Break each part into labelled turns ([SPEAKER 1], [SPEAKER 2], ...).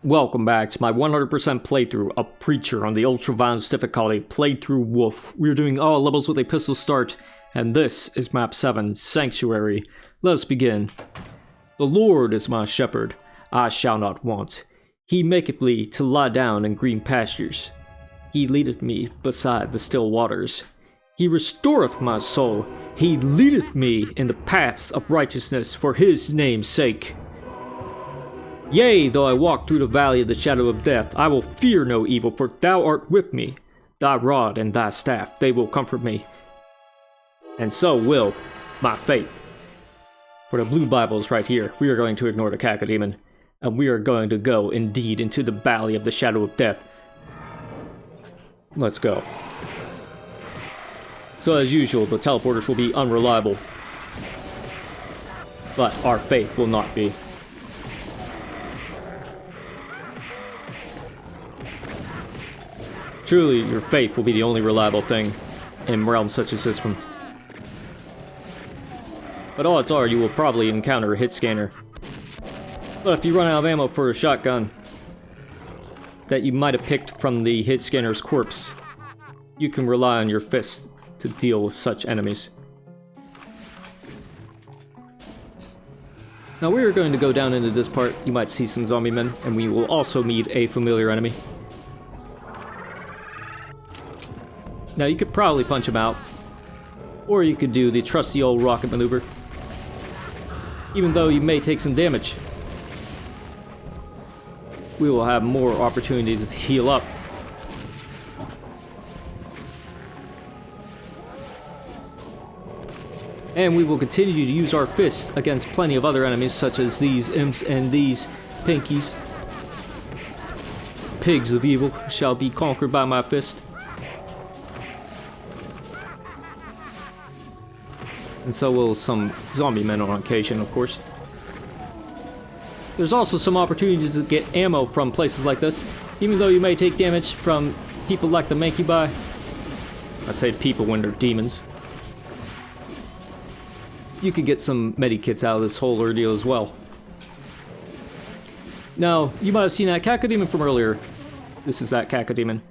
[SPEAKER 1] Welcome back to my 100% playthrough of Preacher on the Ultra Violence difficulty, played through Woof. We're doing all levels with a pistol start, and this is Map 7, Sanctuary. Let's begin. The Lord is my shepherd, I shall not want. He maketh me to lie down in green pastures. He leadeth me beside the still waters. He restoreth my soul. He leadeth me in the paths of righteousness for his name's sake. Yea, though I walk through the valley of the shadow of death, I will fear no evil, for thou art with me. Thy rod and thy staff, they will comfort me. And so will my faith. For the blue Bibles right here, we are going to ignore the cacodemon, and we are going to go indeed into the valley of the shadow of death. Let's go. So as usual, the teleporters will be unreliable, but our faith will not be. Truly, your faith will be the only reliable thing in realms such as this one. But odds are you will probably encounter a hit scanner. But if you run out of ammo for a shotgun that you might have picked from the hit scanner's corpse, you can rely on your fist to deal with such enemies. Now we are going to go down into this part. You might see some zombie men, and we will also meet a familiar enemy. Now you could probably punch him out, or you could do the trusty old rocket maneuver, even though you may take some damage. We will have more opportunities to heal up. And we will continue to use our fists against plenty of other enemies, such as these imps and these pinkies. Pigs of evil shall be conquered by my fist. And so will some zombie men on occasion, of course. There's also some opportunities to get ammo from places like this, even though you may take damage from people like the Mancubi. I say people when they're demons. You can get some medikits out of this whole ordeal as well. Now, you might have seen that cacodemon from earlier. This is that cacodemon.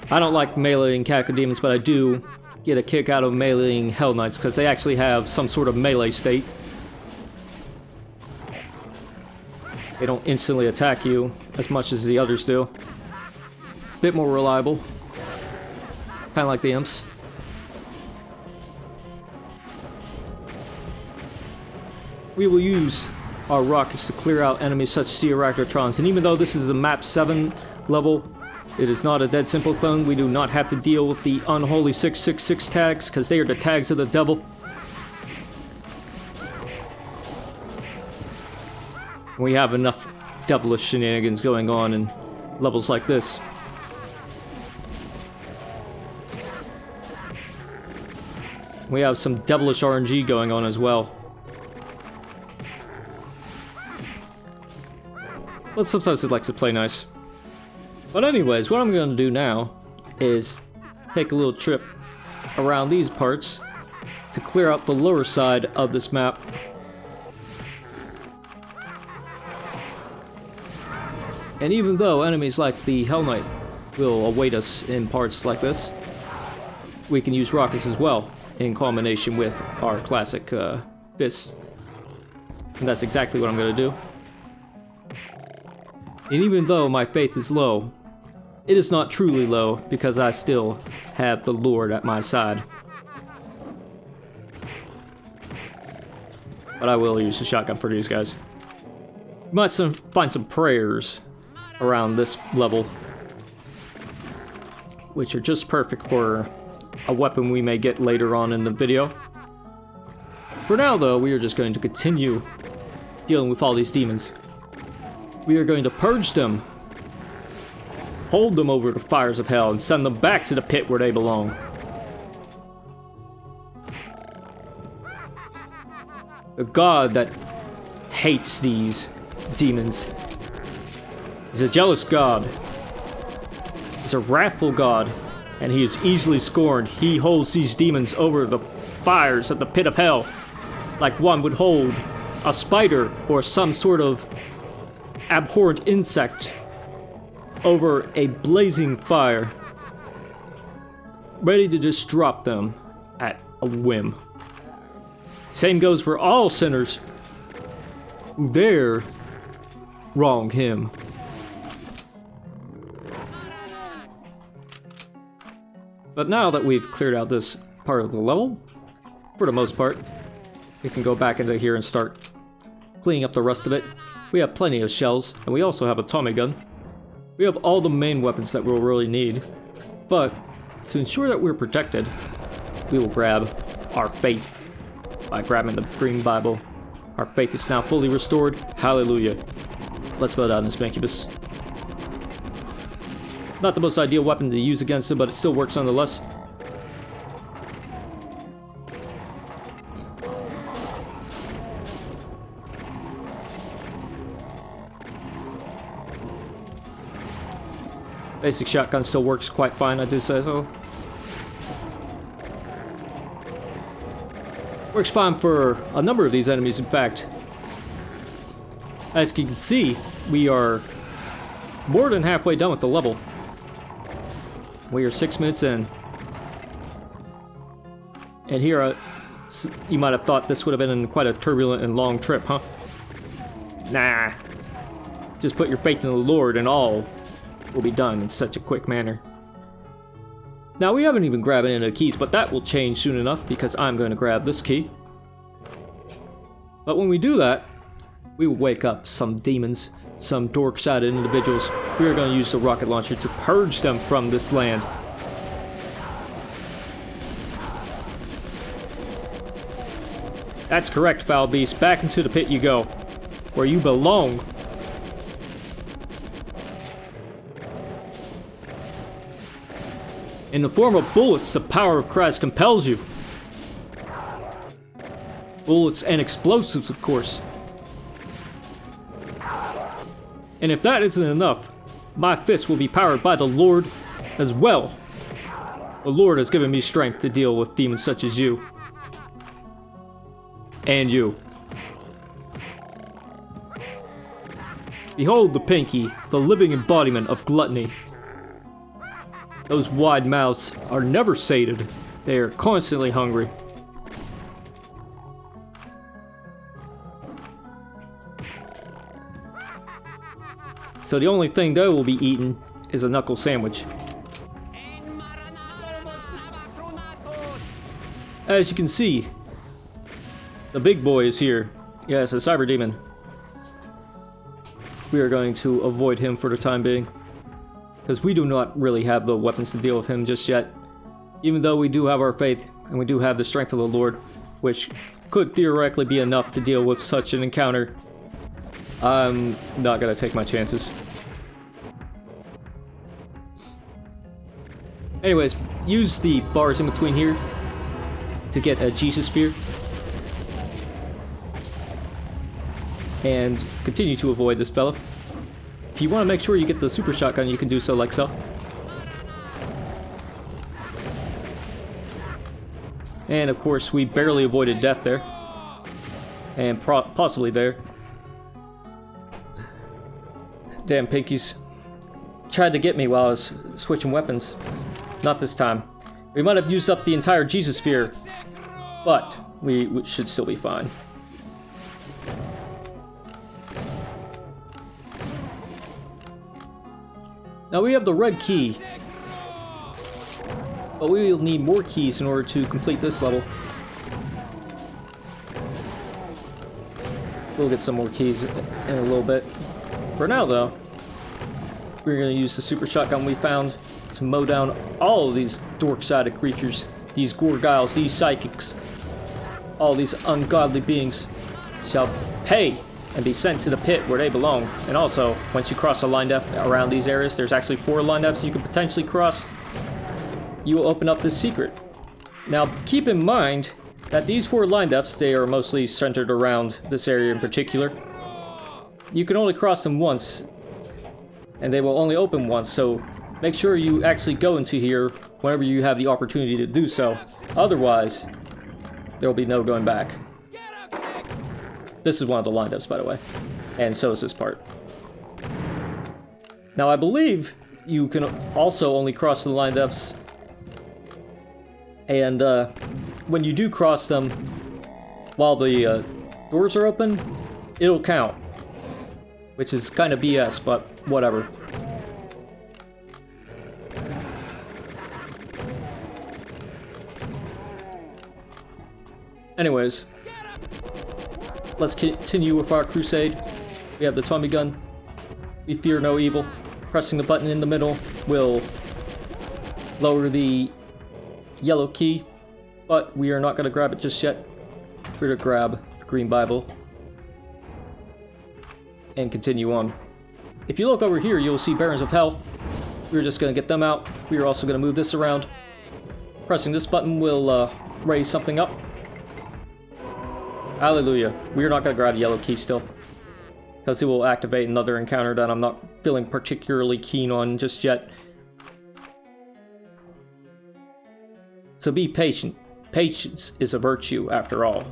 [SPEAKER 1] I don't like meleeing cacodemons, but I do get a kick out of meleeing Hell Knights because they actually have some sort of melee state. They don't instantly attack you as much as the others do. Bit more reliable. Kind of like the imps. We will use our rockets to clear out enemies such as the Arachnotrons, and even though this is a MAP07 level, it is not a dead simple clone. We do not have to deal with the unholy 666 tags, because they are the tags of the devil. We have enough devilish shenanigans going on in levels like this. We have some devilish RNG going on as well. But sometimes it likes to play nice. But anyways, what I'm going to do now is take a little trip around these parts to clear out the lower side of this map. And even though enemies like the Hell Knight will await us in parts like this, we can use rockets as well in combination with our classic fists. And that's exactly what I'm going to do. And even though my faith is low, it is not truly low because I still have the Lord at my side. But I will use the shotgun for these guys. You might find some prayers around this level, which are just perfect for a weapon we may get later on in the video. For now though, we are just going to continue dealing with all these demons. We are going to purge them, hold them over the fires of hell, and send them back to the pit where they belong. The God that hates these demons is a jealous God. He's a wrathful God, and he is easily scorned. He holds these demons over the fires of the pit of hell, like one would hold a spider or some sort of abhorrent insect over a blazing fire, ready to just drop them at a whim. Same goes for all sinners who dare wrong him. But now that we've cleared out this part of the level, for the most part, we can go back into here and start cleaning up the rest of it. We have plenty of shells, and we also have a Tommy gun. We have all the main weapons that we'll really need, but to ensure that we're protected, we will grab our faith by grabbing the Green Bible. Our faith is now fully restored. Hallelujah. Let's bow down this incubus. Not the most ideal weapon to use against him, but it still works nonetheless. Basic shotgun still works quite fine, I do say so. Works fine for a number of these enemies, in fact. As you can see, we are more than halfway done with the level. We are 6 minutes in. And here, you might have thought this would have been quite a turbulent and long trip, huh? Nah. Just put your faith in the Lord and all will be done in such a quick manner. Now, we haven't even grabbed any of the keys, but that will change soon enough because I'm going to grab this key. But when we do that, we will wake up some demons, some dork-sided individuals. We are going to use the rocket launcher to purge them from this land. That's correct, foul beast. Back into the pit you go, where you belong. In the form of bullets, the power of Christ compels you. Bullets and explosives, of course. And if that isn't enough, my fist will be powered by the Lord as well. The Lord has given me strength to deal with demons such as you. And you. Behold the pinky, the living embodiment of gluttony. Those wide mouths are never sated. They are constantly hungry. So the only thing they will be eating is a knuckle sandwich. As you can see, the big boy is here. Yes, a Cyberdemon. We are going to avoid him for the time being, because we do not really have the weapons to deal with him just yet. Even though we do have our faith, and we do have the strength of the Lord, which could theoretically be enough to deal with such an encounter, I'm not gonna take my chances. Anyways, use the bars in between here to get a Jesus sphere. And continue to avoid this fella. If you want to make sure you get the super shotgun, you can do so like so. And of course, we barely avoided death there. And possibly there. Damn pinkies. Tried to get me while I was switching weapons. Not this time. We might have used up the entire Jesus sphere, but we should still be fine. Now we have the red key, but we will need more keys in order to complete this level. We'll get some more keys in a little bit. For now though, we're going to use the super shotgun we found to mow down all of these dork-sided creatures, these gorgiles, these psychics. All these ungodly beings shall pay and be sent to the pit where they belong. And also, once you cross a line F around these areas, there's actually 4 line Fs you can potentially cross. You will open up this secret. Now, keep in mind that these 4 line Fs, they are mostly centered around this area in particular. You can only cross them once, and they will only open once, so make sure you actually go into here whenever you have the opportunity to do so. Otherwise, there will be no going back. This is one of the line depths, by the way. And so is this part. Now, I believe you can also only cross the line depths. And when you do cross them, while the doors are open, it'll count. Which is kind of BS, but whatever. Anyways, let's continue with our crusade. We have the Tommy gun. We fear no evil. Pressing the button in the middle will lower the yellow key, but we are not going to grab it just yet. We're going to grab the green Bible and continue on. If you look over here, you'll see Barons of Hell. We're just going to get them out. We are also going to move this around. Pressing this button will raise something up. Hallelujah. We are not going to grab the yellow key still, because it will activate another encounter that I'm not feeling particularly keen on just yet. So be patient. Patience is a virtue, after all.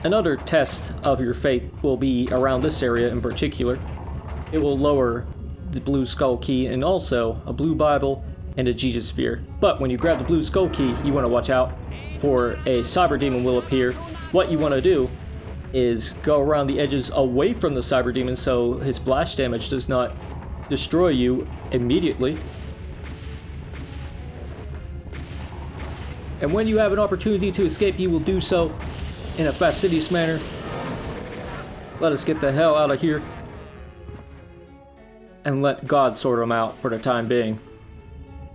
[SPEAKER 1] Another test of your faith will be around this area in particular. It will lower the blue skull key and also a blue Bible and a Jesus sphere. But when you grab the blue skull key, you want to watch out for a Cyberdemon will appear. What you want to do is go around the edges away from the Cyberdemon so his blast damage does not destroy you immediately. And when you have an opportunity to escape, you will do so in a fastidious manner. Let us get the hell out of here and let God sort them out for the time being.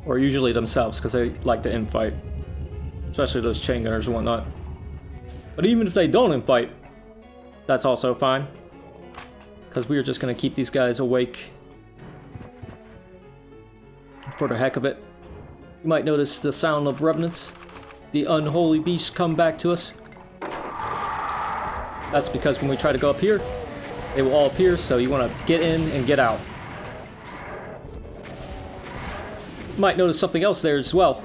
[SPEAKER 1] Or usually themselves, because they like to infight. Especially those chain gunners and whatnot. But even if they don't infight, that's also fine. Because we are just going to keep these guys awake for the heck of it. You might notice the sound of revenants. The unholy beasts come back to us. That's because when we try to go up here, they will all appear, so you want to get in and get out. You might notice something else there as well.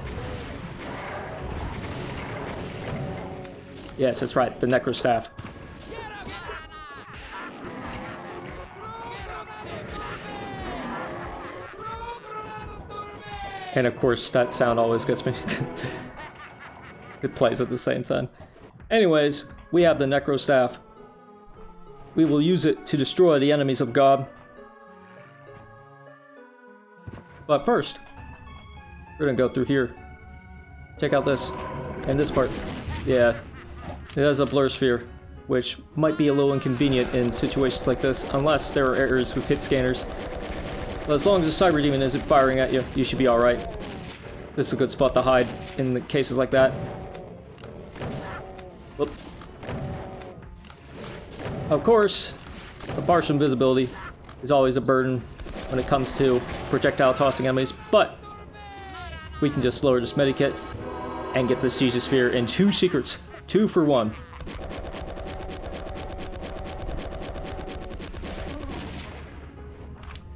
[SPEAKER 1] Yes, that's right, the necro staff. And of course, that sound always gets me. It plays at the same time. Anyways, we have the necro staff. We will use it to destroy the enemies of God. But first, we're gonna go through here. Check out this. And this part. Yeah. It has a blur sphere, which might be a little inconvenient in situations like this, unless there are errors with hit scanners. But as long as the Cyberdemon isn't firing at you, you should be alright. This is a good spot to hide in the cases like that. Whoop. Of course, the partial invisibility is always a burden when it comes to projectile tossing enemies, but we can just lower this medikit and get this Jesus sphere in 2 secrets. 2 for 1.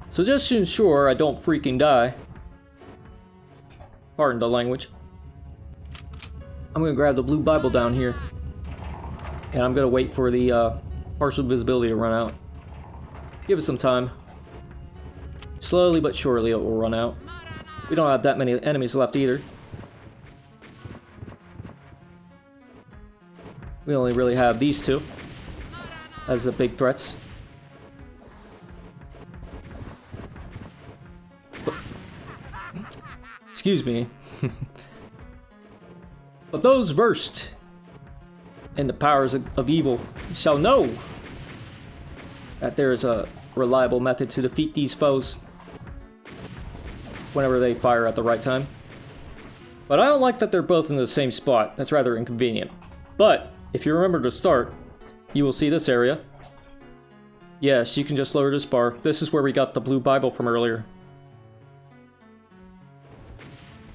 [SPEAKER 1] So just to ensure I don't freaking die, pardon the language, I'm going to grab the blue Bible down here, and I'm going to wait for the partial visibility to run out. Give it some time. Slowly but surely it will run out. We don't have that many enemies left either. We only really have these 2 as the big threats. Excuse me. But those versed in the powers of evil shall know that there is a reliable method to defeat these foes whenever they fire at the right time. But I don't like that they're both in the same spot. That's rather inconvenient. But if you remember to start, you will see this area. Yes, you can just lower this bar. This is where we got the blue Bible from earlier.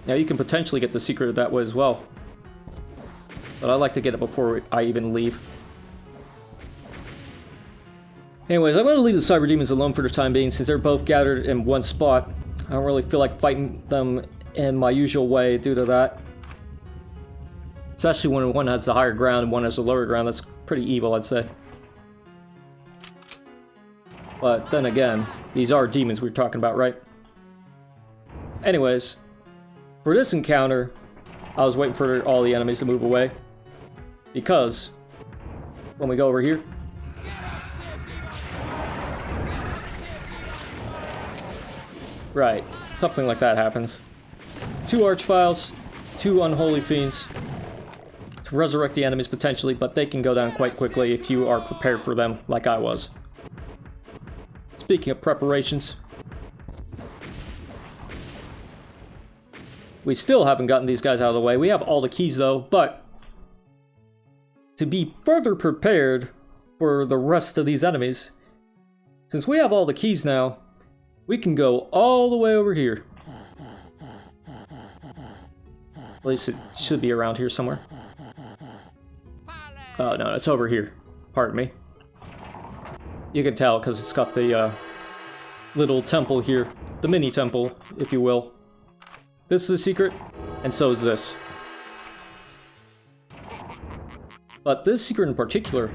[SPEAKER 1] Now you can potentially get the secret that way as well. But I like to get it before I even leave. Anyways, I'm going to leave the Cyberdemons alone for the time being since they're both gathered in one spot. I don't really feel like fighting them in my usual way due to that. Especially when one has the higher ground and one has the lower ground. That's pretty evil, I'd say. But then again, these are demons we're talking about, right? Anyways, for this encounter, I was waiting for all the enemies to move away. Because when we go over here, right, something like that happens. 2 archviles, 2 unholy fiends to resurrect the enemies potentially, but they can go down quite quickly if you are prepared for them, like I was. Speaking of preparations, we still haven't gotten these guys out of the way. We have all the keys though, but to be further prepared for the rest of these enemies, since we have all the keys now, we can go all the way over here. At least it should be around here somewhere. Oh no, it's over here. Pardon me. You can tell because it's got the little temple here. The mini temple, if you will. This is a secret, and so is this. But this secret in particular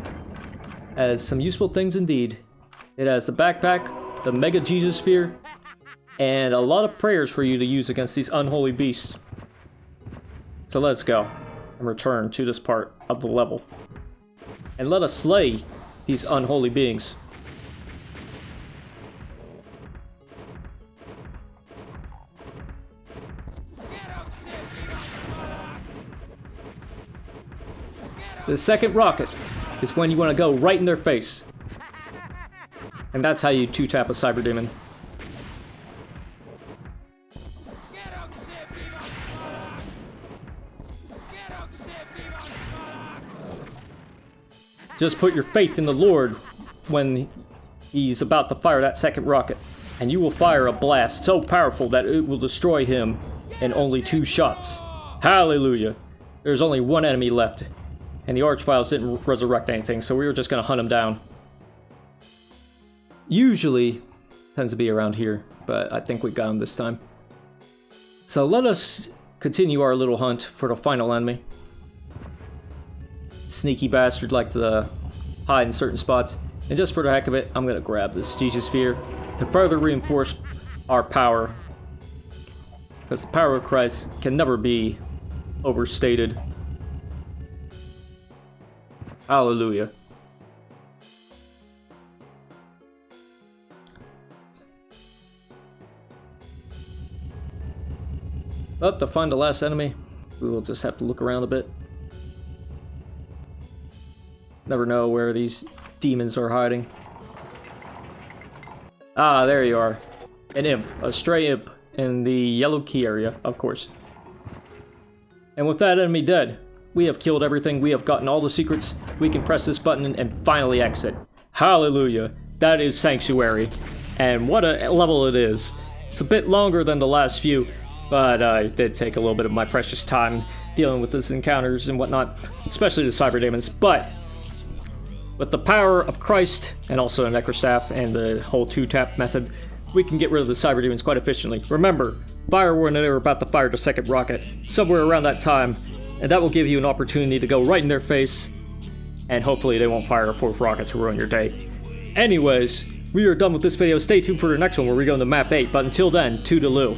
[SPEAKER 1] has some useful things indeed. It has the backpack, the Mega Jesus Sphere, and a lot of prayers for you to use against these unholy beasts. So let's go and return to this part of the level. And let us slay these unholy beings. The second rocket is when you want to go right in their face. And that's how you 2-tap a Cyberdemon. Just put your faith in the Lord when he's about to fire that second rocket, and you will fire a blast so powerful that it will destroy him in only 2 shots. Hallelujah! There's only 1 enemy left, and the Archviles didn't resurrect anything, so we were just gonna hunt him down. Usually tends to be around here, but I think we got him this time. So let us continue our little hunt for the final enemy. Sneaky bastard like to hide in certain spots. And just for the heck of it, I'm gonna grab this Jesus Sphere to further reinforce our power. Because the power of Christ can never be overstated. Hallelujah. But to find the last enemy, we will just have to look around a bit. Never know where these demons are hiding. Ah, there you are. An imp. A stray imp in the yellow key area, of course. And with that enemy dead, we have killed everything. We have gotten all the secrets. We can press this button and finally exit. Hallelujah. That is Sanctuary. And what a level it is. It's a bit longer than the last few, but it did take a little bit of my precious time dealing with these encounters and whatnot, especially the Cyberdemons. But with the power of Christ, and also a Necrostaff, and the whole 2-tap method, we can get rid of the Cyberdemons quite efficiently. Remember, fire when they're about to fire the second rocket, somewhere around that time, and that will give you an opportunity to go right in their face, and hopefully they won't fire a 4th rocket to ruin your day. Anyways, we are done with this video. Stay tuned for the next one where we go into map 8, but until then, toodaloo.